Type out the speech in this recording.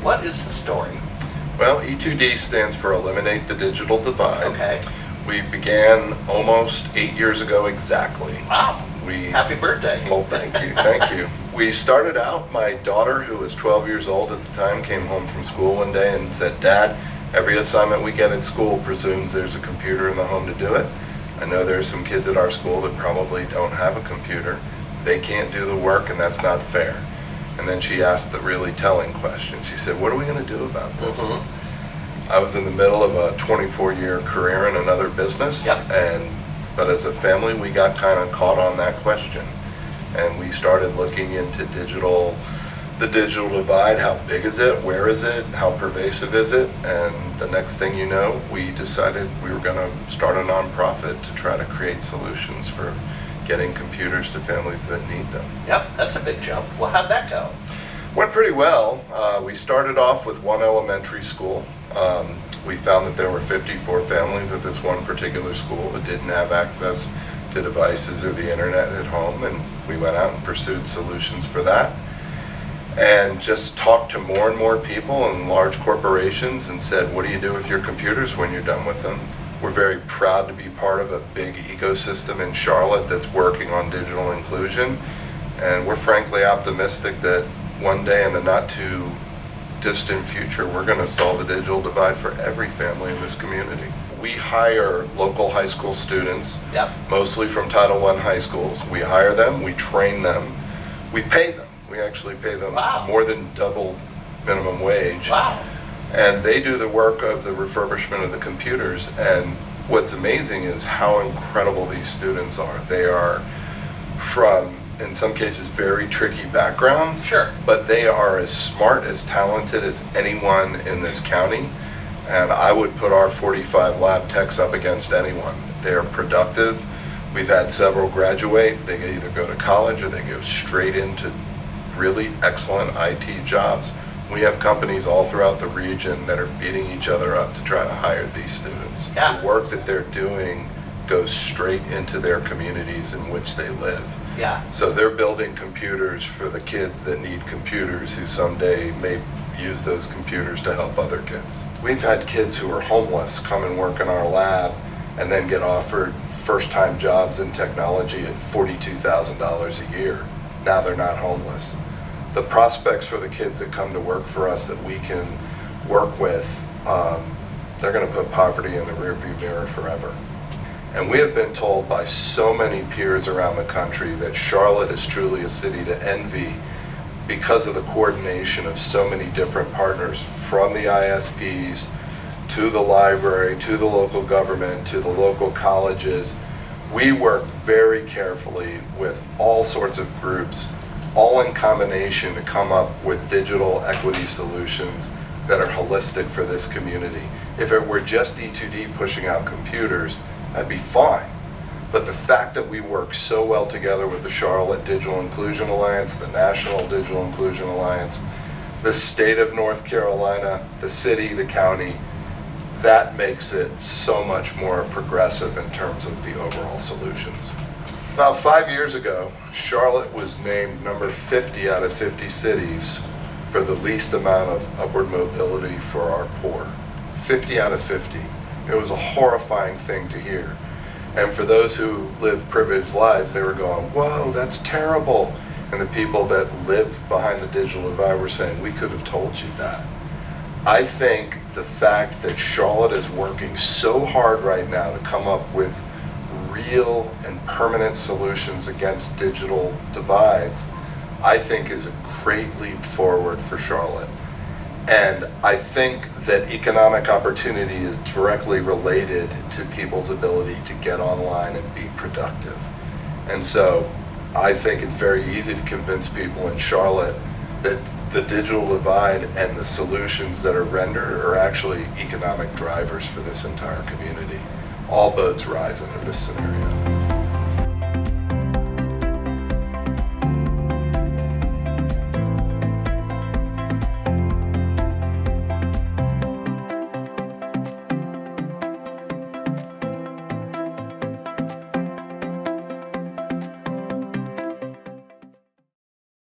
What is the story? Well, E2D stands for Eliminate the Digital Divide. Okay. We began almost 8 years ago exactly. Wow. Happy birthday. Oh, thank you, thank you. We started out, my daughter, who was 12 years old at the time, came home from school one day and said, "Dad, every assignment we get at school presumes there's a computer in the home to do it. I know there's some kids at our school that probably don't have a computer. They can't do the work, and that's not fair." And then she asked the really telling question. She said, "What are we going to do about this?" I was in the middle of a 24-year career in another business, but as a family, we got kind of caught on that question. And we started looking into the digital divide. How big is it? Where is it? How pervasive is it? And the next thing you know, we decided we were going to start a nonprofit to try to create solutions for getting computers to families that need them. Yep, that's a big jump. Well, how'd that go? Went pretty well. We started off with one elementary school. We found that there were 54 families at this one particular school that didn't have access to devices or the internet at home, and we went out and pursued solutions for that. And just talked to more and more people and large corporations and said, "What do you do with your computers when you're done with them?" We're very proud to be part of a big ecosystem in Charlotte that's working on digital inclusion. And we're frankly optimistic that one day in the not too distant future, we're going to solve the digital divide for every family in this community. We hire local high school students, mostly from Title I high schools. We hire them, we train them, we pay them. We actually pay them more than double minimum wage. Wow. And they do the work of the refurbishment of the computers. And what's amazing is how incredible these students are. They are from, in some cases, very tricky backgrounds. Sure. But they are as smart, as talented as anyone in this county. And I would put our 45 lab techs up against anyone. They are productive. We've had several graduate. They either go to college or they go straight into really excellent IT jobs. We have companies all throughout the region that are beating each other up to try to hire these students. Yeah. The work that they're doing goes straight into their communities in which they live. Yeah. So they're building computers for the kids that need computers who someday may use those computers to help other kids. We've had kids who are homeless come and work in our lab and then get offered first-time jobs in technology at $42,000 a year. Now they're not homeless. The prospects for the kids that come to work for us that we can work with, they're going to put poverty in the rearview mirror forever. And we have been told by so many peers around the country that Charlotte is truly a city to envy because of the coordination of so many different partners, from the ISPs to the library, to the local government, to the local colleges. We work very carefully with all sorts of groups, all in combination to come up with digital equity solutions that are holistic for this community. If it were just E2D pushing out computers, that'd be fine. But the fact that we work so well together with the Charlotte Digital Inclusion Alliance, the National Digital Inclusion Alliance, the state of North Carolina, the city, the county, that makes it so much more progressive in terms of the overall solutions. About 5 years ago, Charlotte was named number 50 out of 50 cities for the least amount of upward mobility for our poor. 50 out of 50. It was a horrifying thing to hear. And for those who live privileged lives, they were going, "Whoa, that's terrible." And the people that live behind the digital divide were saying, "We could have told you that." I think the fact that Charlotte is working so hard right now to come up with real and permanent solutions against digital divides, I think is a great leap forward for Charlotte. And I think that economic opportunity is directly related to people's ability to get online and be productive. And so I think it's very easy to convince people in Charlotte that the digital divide and the solutions that are rendered are actually economic drivers for this entire community. All boats rise under this scenario.